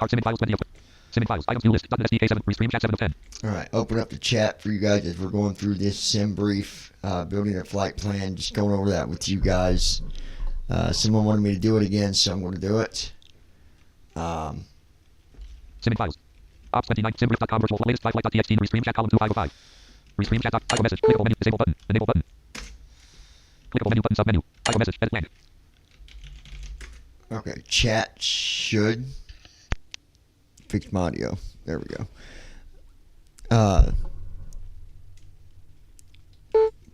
Alright, open up the chat for you guys as we're going through this simbrief, building a flight plan, just going over that with you guys. Someone wanted me to do it again, so I'm going to do it. Sim files. Ops 29 simbrief.com virtual latest flight.txt restream chat column 2505. Restream chat IO message. Clickable menu. Disable button. Enable button. Clickable menu button submenu. IO message. Edit blank. Okay, chat should fix my audio. There we go.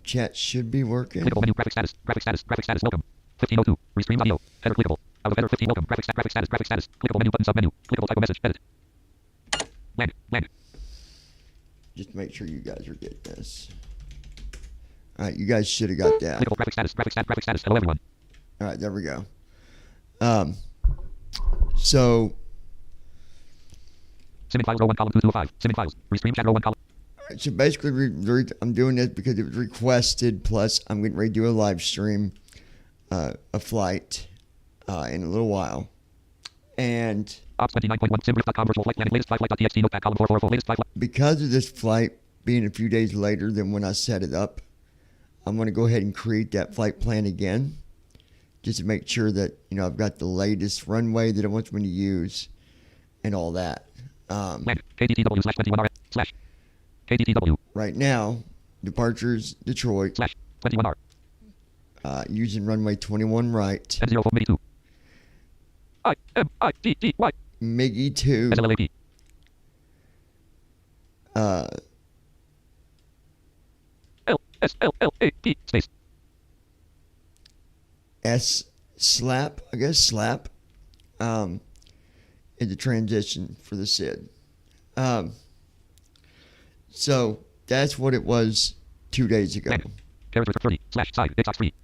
Chat should be working. Clickable menu. Graphic status. Graphic status. Graphic status. Welcome. 1502. Restream audio. Header clickable. Out of header 15. Welcome. Graphic status. Graphic status. Clickable menu button submenu. Clickable type of message. Edit. Blank. Blank. Just make sure you guys are getting this. Alright, you guys should have got that. Clickable graphic status. Graphic status. Graphic status. Hello everyone. Alright, there we go. So Sim files row 1 column 2205. Sim files. Restream chat row 1 column. So basically, I'm doing this because it was requested. Plus, I'm getting ready to do a live stream, a flight, in a little while. And Ops 29.1 simbrief.com virtual flight planning latest flight.txt notepad column 444 latest flight. because of this flight being a few days later than when I set it up, I'm going to go ahead and create that flight plan again, just to make sure that I've got the latest runway that it wants me to use, and all that. KDTW/21R slash KDTW Right now, departures Detroit /21R using runway 21 right. M0 for MIDI 2 IMIDDY MIGI 2 SLAP LSLLAP space S slap, I guess slap, in the transition for the SID. So that's what it was 2 days ago. characters 30 slash side Xbox free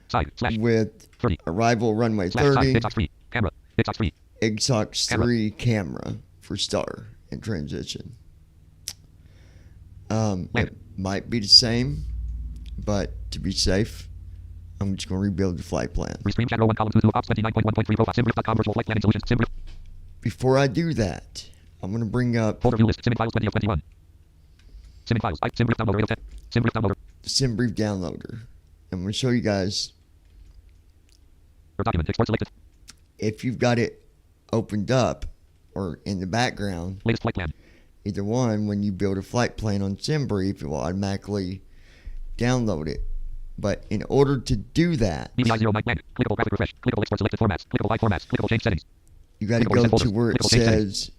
side slash With 30 arrival runway slash 30, side Xbox free camera Xbox free Xbox 3 camera for star in transition. It might be the same, but to be safe, I'm just going to rebuild the flight plan. Restream chat row 1 column 22 ops 29.1.3 profile simbrief.com virtual flight planning solutions simbrief Before I do that, I'm going to bring up folder view list sim files 20 of 21 sim files simbrief downloader 10 simbrief downloader the simbrief downloader. I'm going to show you guys your document export selected if you've got it opened up or in the background. latest flight plan Either one, when you build a flight plan on simbrief, it will automatically download it. But in order to do that, BBI 0 blank clickable graphic refresh clickable export selected formats clickable live formats clickable change settings you got to clickable go reset to where it folders, clickable change says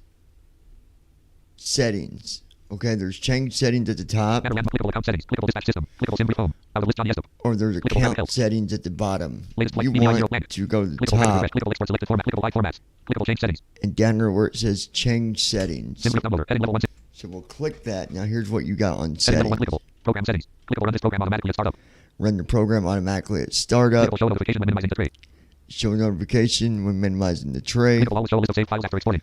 settings. Okay, there's change settings at the top, clickable account settings clickable dispatch system clickable simbrief home out of list Johnny Estep or there's clickable account health. settings at the bottom. Latest flight You BBI 0 want blank to go to the clickable graphic top refresh clickable export selected format clickable live formats clickable change settings and down there where it says change settings. simbrief downloader edit level 1 So we'll click that. Now here's what you got on edit level 1 settings. clickable program settings clickable run this program automatically at startup Run the program automatically at startup. clickable show notification when minimizing the tray Show notification when minimizing the tray. clickable always show list of saved files after exporting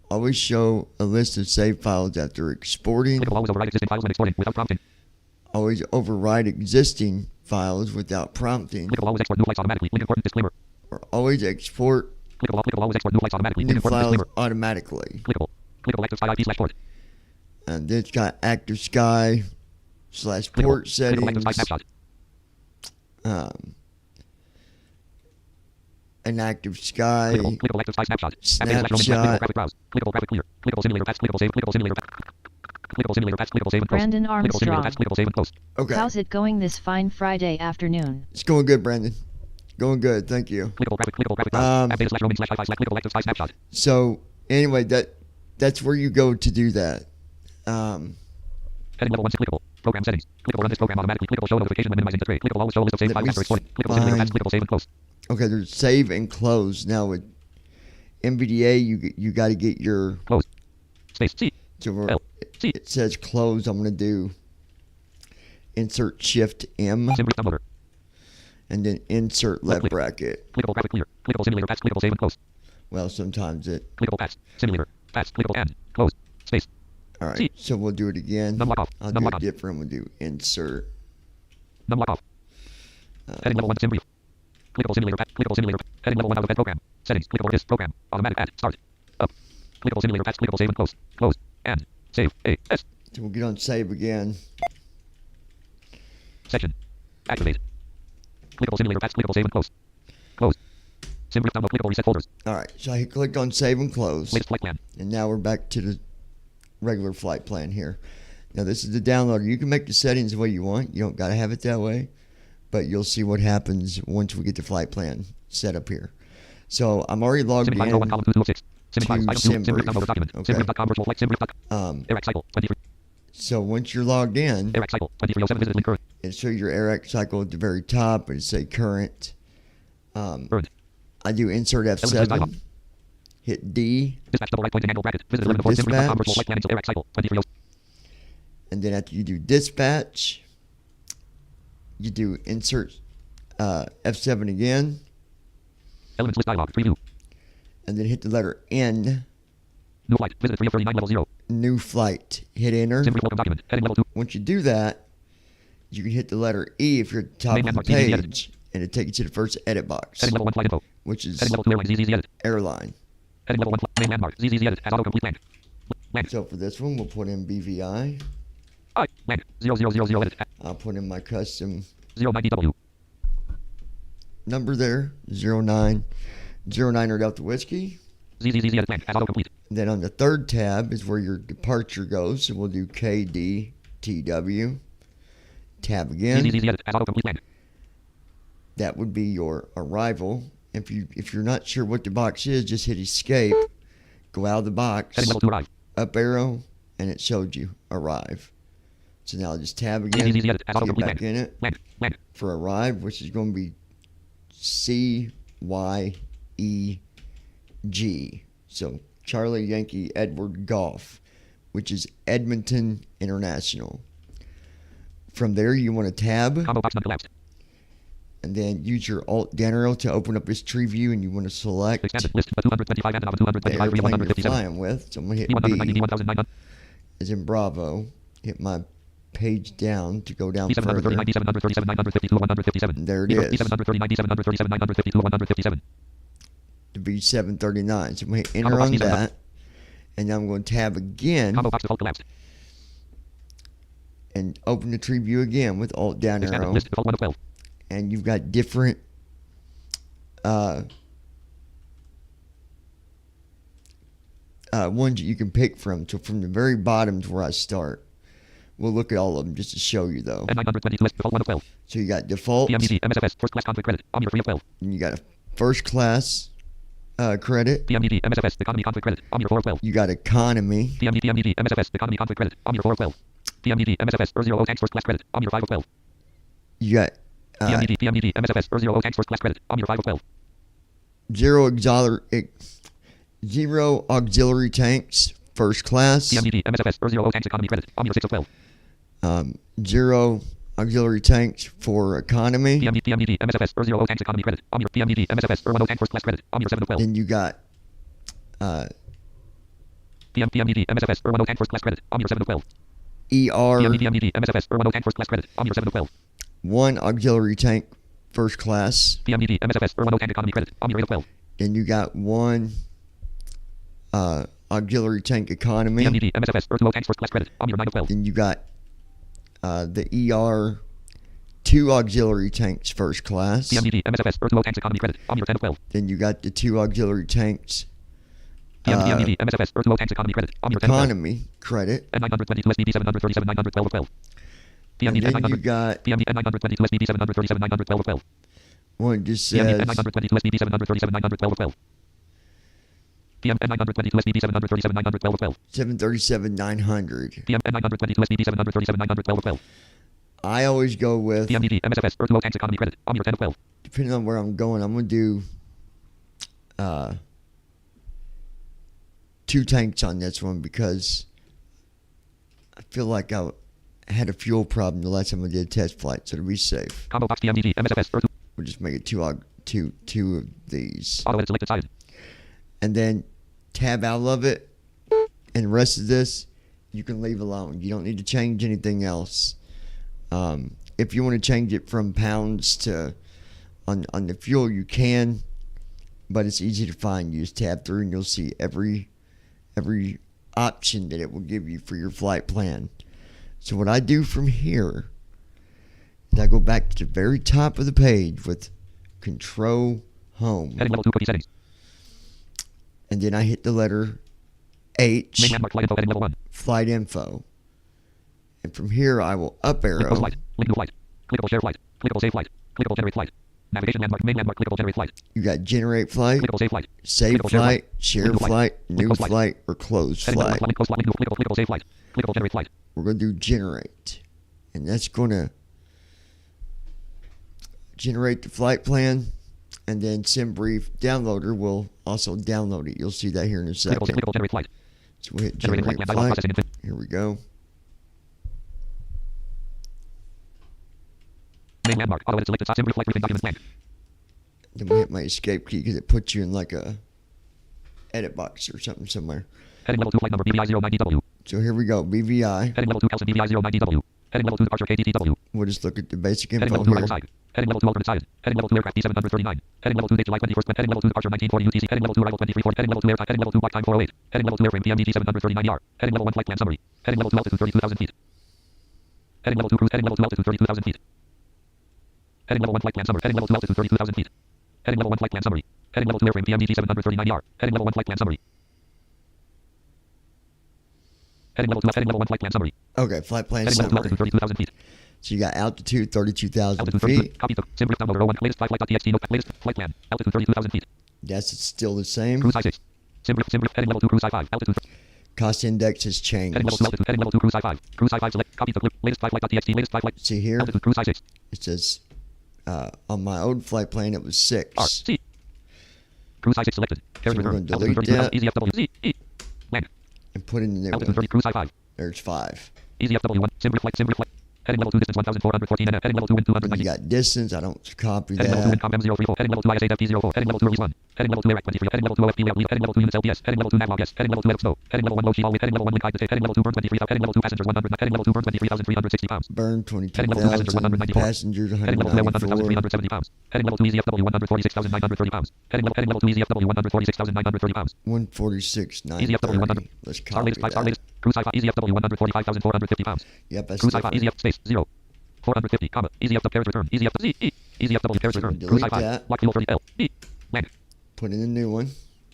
Always show a list of saved files after exporting. clickable always override existing files when exporting without prompting Always override existing files without prompting. clickable always export new flights automatically link important disclaimer Or always export clickable always export new flights automatically link new important files disclaimer automatically. clickable active sky IP/port And then it's got active sky / port clickable active settings. sky snapshot An active sky clickable active sky snapshot snapshot. clickable graphic browse clickable graphic clear clickable simulator pass clickable save clickable simulator pass clickable simulator pass clickable save and close Brandon clickable simulator Armstrong. pass clickable save and close Okay, How's it going this fine Friday afternoon? it's going good, Brandon. Going good, thank you. clickable graphic browse app data /roaming /hi/fi clickable active sky snapshot So anyway, that's where you go to do that. heading level 1 clickable program settings clickable run this program automatically clickable show notification when minimizing the tray clickable always show list of saved Let files me after exporting clickable simulator pass find- clickable save and close Okay, there's save and close. Now with NVDA, you got to get your close space C to where L C it says close. I'm going to do insert Shift M simbrief downloader and then insert left click. bracket. clickable graphic clear clickable simulator pass clickable save and close Well, sometimes it. clickable pass simulator pass clickable and close space All right, See. so we'll do it again. Num lock off. I'll Num do lock it on. different. We'll do insert. num lock off heading level 1 simbrief clickable simulator pass clickable simulator heading level 1 out of bed program settings clickable this program automatic add start up Clickable simulator text. Clickable save and close. Close. And. Save. A. S. So we'll get on save again. Section. Activate. Clickable simulator text. Clickable save and close. Close. Simbrief download. Clickable reset folders. All right, so I clicked on save and close. Latest flight plan. And now we're back to the regular flight plan here. Now this is the downloader. You can make the settings the way you want. You don't got to have it that way. But you'll see what happens once we get the flight plan set up here. So I'm already logged in. Simbrief 1 column 2 2 of 6. Simbrief to item 2. Simbrief Simbrief. download document. Okay. Simbrief.com virtual flight. Simbrief.com. Air cycle 23. So once you're logged in, Air cycle 2307. Visit link current. it'll show your AirX cycle at the very top. It'll say current. Current. I do insert Elements dialog. F7. Hit D. Dispatch double right point angle bracket. Visit For 11 Simbrief.com dispatch. virtual flight plan until Air cycle 2307. And then after you do dispatch, you do insert F7 again. Elements list dialog. Preview. And then hit the letter N. New flight. Visit 3 of 39 level 0. New flight. Hit enter. Simbrief welcome document. Heading level 2. Once you do that, you can hit the letter E if you're at the top Main of the landmark, ZZZ edit. page. And it takes you to the first edit box, Heading level 1 flight info. which is Heading level 2 airline. ZZZ edit. airline. Heading level 1 flight. Main landmark. ZZZ edit. Has autocomplete land. Land. So for this one, we'll put in BVI. I. Land. 0000 edit. I'll put in my custom 09DW. number there, 0909 or Delta Whiskey. ZZZ edit. Land. Has autocomplete. And then on the third tab is where your departure goes. So we'll do KDTW. Tab again. ZZZ edit. Has autocomplete land. That would be your arrival. If you're not sure what the box is, just hit escape, go out of the box, Heading level 2 arrive. up arrow, and it showed you arrive. So now I'll just tab again, ZZZ edit. Has to get autocomplete back land. in it Land. Land. for arrive, which is going to be CYEG. So Charlie Yankee Edward Golf, which is Edmonton International. From there, you want to tab. Combo box uncollapsed. And then use your Alt down arrow to open up this tree view, and you want to select Expanded list. 225 and the 225 airplane you're 157. flying with. So I'm going to hit D190 B, D1900. as in Bravo. Hit my page down to go down further. D739 D737 952 157. And there it is, D739 D737 952 157. the B739. So I'm going to hit enter Combo box on D7. that. And now I'm going to tab again Combo box default collapsed. and open the tree view again with Alt down Expanded arrow. list. Default 1 of 12. And you've got different ones that you can pick from. So from the very bottom to where I start. We'll look at all of them just to show you though. N922 list. Default 1 of 12. So you got default, PMDD MSFS first class conflict credit. Omni 3 of 12. and you got a first class credit. PMDD MSFS economy conflict credit. Omni 4 of 12. You got economy. PMDD MSFS economy conflict credit. Omni 4 of 12. PMDD MSFS Earth 0 tanks first class credit. Omni 5 of 12. You got PMDD MSFS Earth 0 tanks first class credit. Omni 5 of 12. zero auxiliary tanks first class. PMDD MSFS Earth 0 tanks economy credit. Omni 6 of 12. Zero auxiliary tanks for economy. PMDD MSFS Earth 0 tanks economy credit. Omni PMDD MSFS Earth 1 tank first class credit. Omni 7 of 12. Then you got PMDD MSFS Earth 1 tank first class credit. Omni 7 of 12. ER PMDD MSFS Earth 1 tank first class credit. Omni 7 of 12. one auxiliary tank first class. PMDD MSFS Earth 1 tank economy credit. Omni 8 of 12. Then you got one auxiliary tank economy. PMDD MSFS Earth 2 tanks first class credit. Omni 9 of 12. Then you got the ER two auxiliary tanks first class. PMDD MSFS Earth 2 tanks economy credit. Omni 10 of 12. Then you got the two auxiliary tanks PMDD MSFS Earth 2 tanks economy credit. Omni 10 of 12. economy credit. N922 SBB 737 912 of 12. And PMDD then you 900. got PMDD N922 SBB 737 912 of 12. one that just PMDD says N922 SBB 737 912 of 12. PM N922 SBB 737 912 of 12. 737 900. PM N922 SBB 737 912 of 12. I always go with, PMDD MSFS Earth 2 tanks economy credit. Omni 10 of 12. depending on where I'm going, I'm going to do 2 tanks on this one because I feel like I had a fuel problem the last time I did a test flight, so to be safe, Combo box PMDD MSFS Earth 2. we'll just make it two of these. Auto edit selected side. And then tab out of it, and the rest of this you can leave alone. You don't need to change anything else. If you want to change it from pounds to on the fuel, you can, but it's easy to find. You just tab through and you'll see every every option that it will give you for your flight plan. So what I do from here is I go back to the very top of the page with Control Home. Heading level 2 cookie settings. And then I hit the letter H, Main landmark flight info heading level 1. flight info. And from here I will up Link arrow. post flight. Link new flight. Clickable share flight. Clickable save flight. Clickable generate flight. Navigation landmark. Main landmark. Clickable generate flight. You got generate flight, Clickable save flight. save Clickable flight, share Link new flight, Link new post flight. flight, or close Heading level flight. link post flight. Link new clickable save flight. Clickable generate flight. We're going to do generate. And that's going to generate the flight plan. And then simbrief downloader will also download it. You'll see that here in a second. Clickable generate flight. So we'll hit Generating generate flight. Dialog flight. processing infinite. Here we go. Main landmark. Auto edit selected. Simbrief flight briefing documents blank. Then we'll hit my escape key because it puts you in like a edit box or something somewhere. Heading level 2 flight number BVI09DW. So here we go. BVI. Heading level 2 Kelson BVI09DW. Heading level 2 departure KDTW. We'll just look at the basic Heading info level 2 here. arrival side. Heading level 2 alternate side. Heading level 2 aircraft D739. Heading level 2 date July 21st. Heading level 2 departure 1940 UTC. Heading level 2 arrival 2340. Heading level 2 airtime. Heading level 2 flight time 408. Heading level 2 airframe PMD 739ER. Heading level 1 flight plan summary. Heading level 2 altitude 32,000 feet. Heading level 2 cruise. Heading level 2 altitude 32,000 feet. Heading level 1 flight plan summary. Heading level 2 altitude 32,000 feet. Heading level 1 flight plan summary. Heading level 2 airframe PMD 739ER. Heading level 1 flight plan summary. Heading level 2 flight plan summary. Okay, flight plan Heading level 2 summary. altitude 32,000 feet. So you got altitude 32,000 Altitude feet. 32. Copy to simbrief download 01. Latest flight.txt note. Latest flight plan. Altitude 32,000 feet. That's still the same. Cruise high 6. Simbrief heading level 2 cruise high 5. Altitude. Cost index has changed. Heading level 2 altitude. Heading level 2 cruise high 5. Cruise high 5 select. Copy to latest flight.txt. Latest flight. See here, Altitude cruise high 6. it says on my old flight plan it was 6. R C. Cruise high 6 selected. Carriage So we're return. gonna Altitude delete 32,000. that. Easy FW. Z. E. Land. And put in the new Altitude one. 30. Cruise high 5. There's 5. Easy FW 1. Simbrief flight. Simbrief flight. Heading level 2 distance 1,414 NF. Heading level 2 wind You 290. got distance. I don't copy Heading level 2 wind that. com M034. Heading level 2 ISA FP04. Heading level 2 release 1. Heading level 2 ARAC 23. Heading level 2 OFP wheel. Heading level 2 units LPS. Heading level 2 navlog S. Heading level 2 snow. Heading level 1 low sheet all Heading level 1 link height Heading level 2 burn 23,000. Heading level 2 passengers 100. Heading level 2 burn 23,360 pounds. Burn Heading level 2 passengers 22,000. 194. Passengers Heading level 2 194. 100,370 pounds. Heading level 2 easy FW 146,930 pounds. Heading level 2 easy FW 146,930 pounds. 146, Easy FW 100. 930. Let's Star copy latest 5 star that. latest. Cruise high 5 easy FW 145,450 pounds. Yep, that's Cruise high 5 easy different. F space 0. 450, comma. Easy FW carriage return. Easy FW Z. E. Easy FW carriage return. Cruise high 5. Delete Lock fuel 30 L. E. Land. Put in a new one.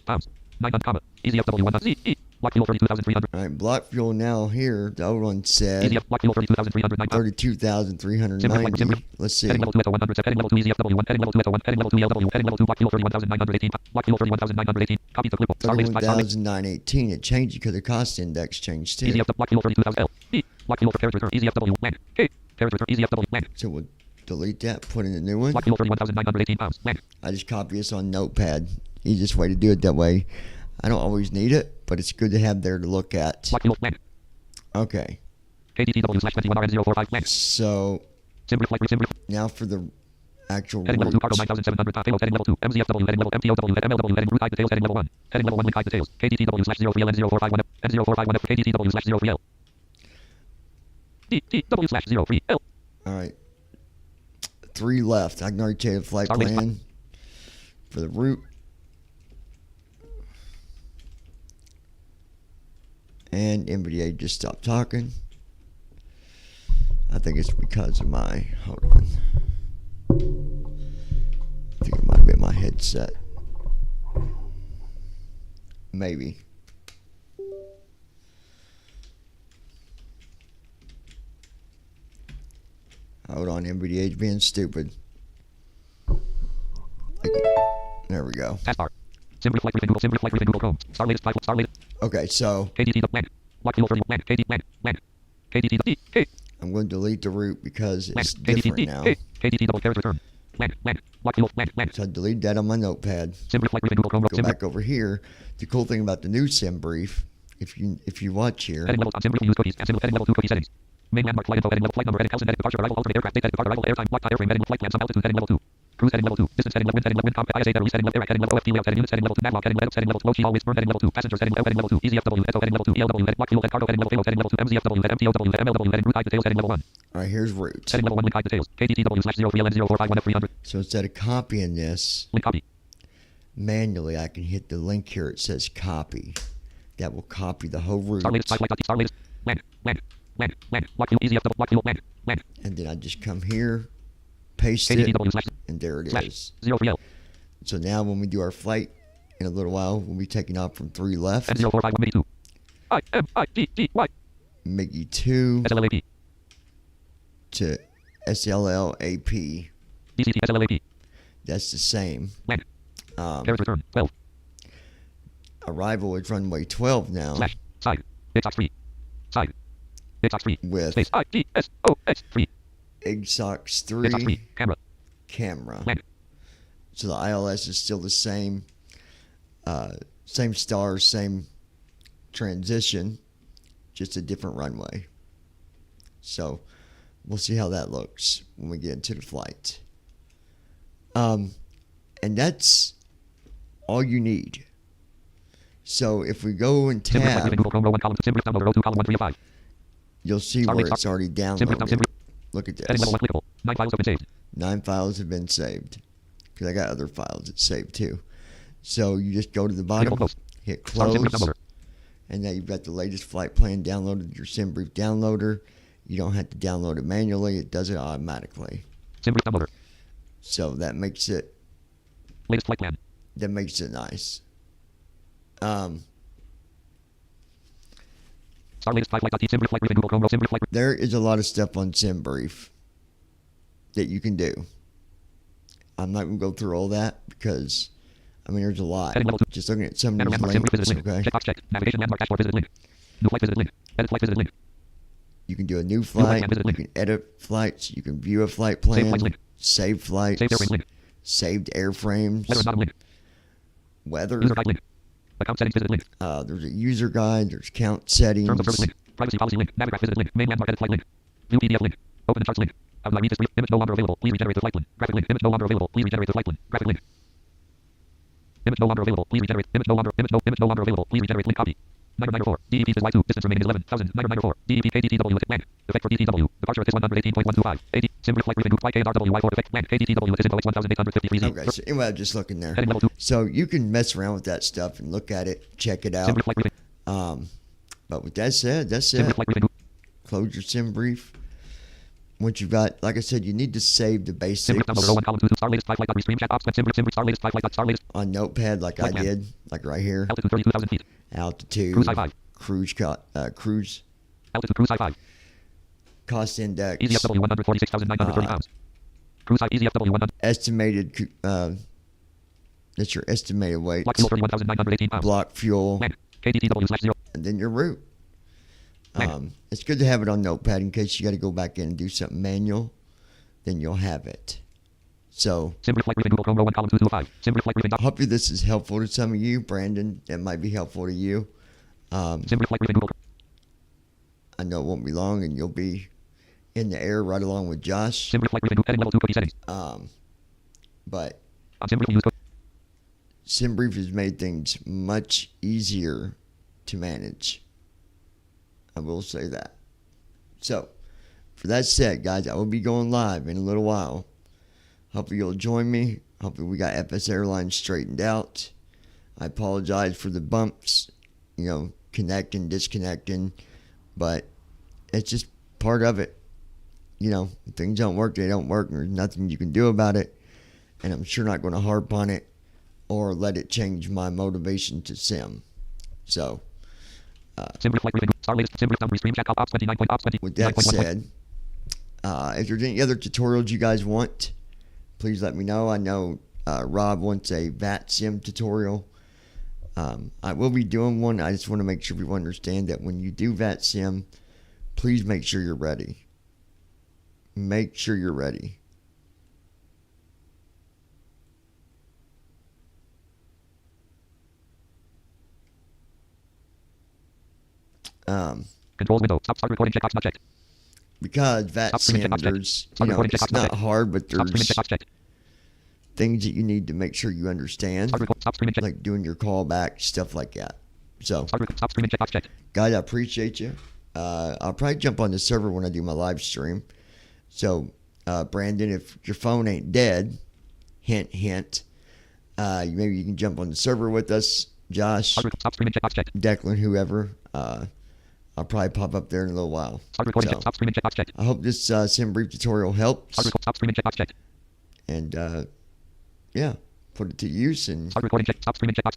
Pounds. 9 comma. Easy FW 1 Z. E. Lock fuel 32,300. All right, block fuel now here. The old one Easy said F. Lock fuel 32,309 pounds. 32,390. Let's see. Heading level 2 Echo 100. Heading level 2 Easy FW 1. Heading level 2 Echo 1. Heading level 2 ELW. Heading level 2 block fuel 31,918. Block fuel 31,918. Copy the clip. Star latest 5 star latest. 31,918. It changed because the cost index changed too. Easy FW block fuel 32,000 L. E. Block fuel for carriage return. Easy FW land. E. Carriage return. Easy FW land. So we'll delete that, put in a new one. Block fuel 31,918 pounds. Land. I just copy this on Notepad. Easiest way to do it that way. I don't always need it, but it's good to have there to look at. Block fuel land. Okay, KDTW/21RN045 land. so Simbrief flight simbrief. now for the actual Heading level 2 cargo route. 9,700 payload. Heading level 2 MZFW. Heading level MTOW. MLW. Heading route height details. Heading level 1. Heading level 1 link height details. KDTW/03L N0451F N0451F KDTW/03L. DTW/03L. All right, 3 left. I can already tell you the flight Star latest plan for the route. And NVDA just stopped talking. I think it's because of my, hold on. I think it might be my headset. Maybe. Hold on, NVDA's being stupid. There we go. Taskbar. Simbrief flight briefing Google. Simbrief flight briefing Google Chrome. Star latest 5 star latest. Okay, so KDT land. Block fuel 30 land. KD land. Land. KDT D. K. I'm going to delete the route because Land. it's KDT different D. now. K. KDT double carriage return. Land. Land. Block fuel land. Land. So I delete that on my notepad. Simbrief flight briefing Google Chrome. Go back over here. The cool thing about the new simbrief, if you watch here, Heading level on simbrief use cookies. And heading level 2 cookie settings. Main landmark flight info. Heading level flight number. Heading Kelson. Heading departure. Arrival. Alternate aircraft. Date. Heading departure. Arrival. Airtime. Block airframe. Heading flight plan. Some altitude. Heading level 2. Cruise heading level 2. Distance heading level wind comp ISA batteries heading level ARAC heading level OFP layout heading units heading level 2 navlog heading level low sheet always burn heading level 2 passengers heading level 2 easy FW echo heading level 2 ELW heading block fuel heading cargo heading level payload heading level 2 MZFW heading MTOW heading MLW heading route height details heading level 1 all right, here's route. heading level 1 link height details KDTW/03LN0451F300 So instead of copying this link copy manually, I can hit the link here. It says copy. That will copy the whole route. Star latest 5 flight. Star latest. Land. Lock fuel easy up double. Lock fuel. Land. And then I just come here, paste it, KDTW slash and there it slash is. 03L. So now when we do our flight in a little while, we'll be taking off from 3 left, N045 MIGI 2. IMIGGY. MIGI 2 SLAP. to SLLAP. DCT SLAP. That's the same. Land. Carriage return 12. Arrival is runway 12 now Slash. Side. Ixox 3. Side. Ixox 3. with Space IDSOX 3. IGSOX Ixox 3 3. Camera. camera. Land. So the ILS is still the same. Same stars, same transition, just a different runway. So we'll see how that looks when we get into the flight. And that's all you need. So if we go and Simbrief flight tab, briefing Google Chrome row 1 column 2. Simbrief download row 2 column 1 3 of 5. you'll see Star where link, it's already Simbrief downloaded. Simbrief. Look at Heading this. level 1 clickable. 9 files have been saved. 9 files have been saved. Because I got other files that saved too. So you just go to the bottom, Close. hit Star Simbrief close, downloader. and now you've got the latest flight plan downloaded, your SimBrief downloader. You don't have to download it manually. It does it automatically. Simbrief downloader. So that makes it Latest flight plan. nice. Star latest 5 flight.t. Simbrief flight briefing Google Chrome row. Simbrief flight. There is a lot of stuff on SimBrief that you can do. I'm not going to go through all that because, I mean, there's a lot. Heading level 2. Just looking at some of Enter these landmark links, Simbrief visited link. okay? Checkbox checked. Navigation landmark dashboard visited link. New flight visited link. Edit flight visited link. You can do a new flight flight. plan visited You link. can edit flights. You can view a flight Save plan. flights link. Save flights. Saved airframe link. Saved airframes. Weather and bottom link. Weather. User guide link. Account settings visited link. There's a user guide. There's count settings. Terms of service link. Privacy policy link. Navigraph visited link. Main landmark edit flight link. View PDF link. Open the charts link. How do I read this brief? Image no longer available. Please regenerate the flight plan. Graphic link. Image no longer available. Please regenerate the flight plan. Graphic link. Image no longer available. Please regenerate. Image no longer available. Please regenerate link copy. 994. DEP is Y2. Distance remaining is 11,000. 994. DEP KDTW with blank. Effect for DTW. Departure at 118.125. 80. Simbrief flight briefing group flight KNRW Y4 effect blank. KDTW with info 1853Z. Okay, so anyway, I'm just looking there. Heading level 2. So you can mess around with that stuff and look at it, check it out. Simbrief flight briefing. But with that said, that's Simbrief it. flight briefing group. Close your SimBrief. Once you've got, like I said, you need to save the basics Simbrief download row 1 column 2 star latest 5 flight stream chat ops Simbrief star latest 5 flight star latest on Notepad like I Flight plan. did, like right here. altitude 32,000 feet. Altitude, Cruise high 5. cruise Altitude cruise high 5. cost index, Easy FW 146,930 pounds. Cruise high easy FW 100. estimated, that's your estimated weight, Block fuel 31,918 pounds. block fuel, Land. KDTW slash 0. and then your route. Land. It's good to have it on Notepad in case you got to go back in and do something manual. Then you'll have it. So Simbrief flight briefing Google Chrome row 1 column 2 5. Simbrief flight briefing. hopefully this is helpful to some of you. Brandon, it might be helpful to you. Simbrief flight briefing Google. I know it won't be long and you'll be in the air right along with Josh. Simbrief flight briefing group heading level 2 cookie settings. But On Simbrief use code. SimBrief has made things much easier to manage. I will say that. So, for that said, guys, I will be going live in a little while. Hopefully you'll join me. Hopefully we got FS Airlines straightened out. I apologize for the bumps, connecting, disconnecting, but it's just part of it. If things don't work, they don't work, and there's nothing you can do about it. And I'm sure not going to harp on it or let it change my motivation to sim. So, Simbrief flight briefing group. Star latest Simbrief down stream chat ops 29. Ops 20. with that 9.1. said, if there's any other tutorials you guys want, please let me know. I know Rob wants a VAT sim tutorial. I will be doing one. I just want to make sure people understand that when you do VAT sim, please make sure you're ready. Make sure you're ready. Controls window. Start recording checkbox not checked. Because VAT Stop streaming sim, checkbox checked. there's, Start recording it's checkbox not not checked. hard, but Stop streaming there's checkbox checked. things that you need to make sure you understand, Stop streaming checked. like doing your callback, stuff like that. So, Stop streaming checkbox checked. guys, I appreciate you. I'll probably jump on the server when I do my live stream. So, Brandon, if your phone ain't dead, hint, hint, maybe you can jump on the server with us Josh, Stop streaming checkbox checked. Declan, whoever. I'll probably pop up there in a little while. Start recording So, stop streaming checkbox checked. I hope this simbrief tutorial helps. Stop streaming checkbox checked. And yeah, put it to use and Start recording check. Stop streaming checkbox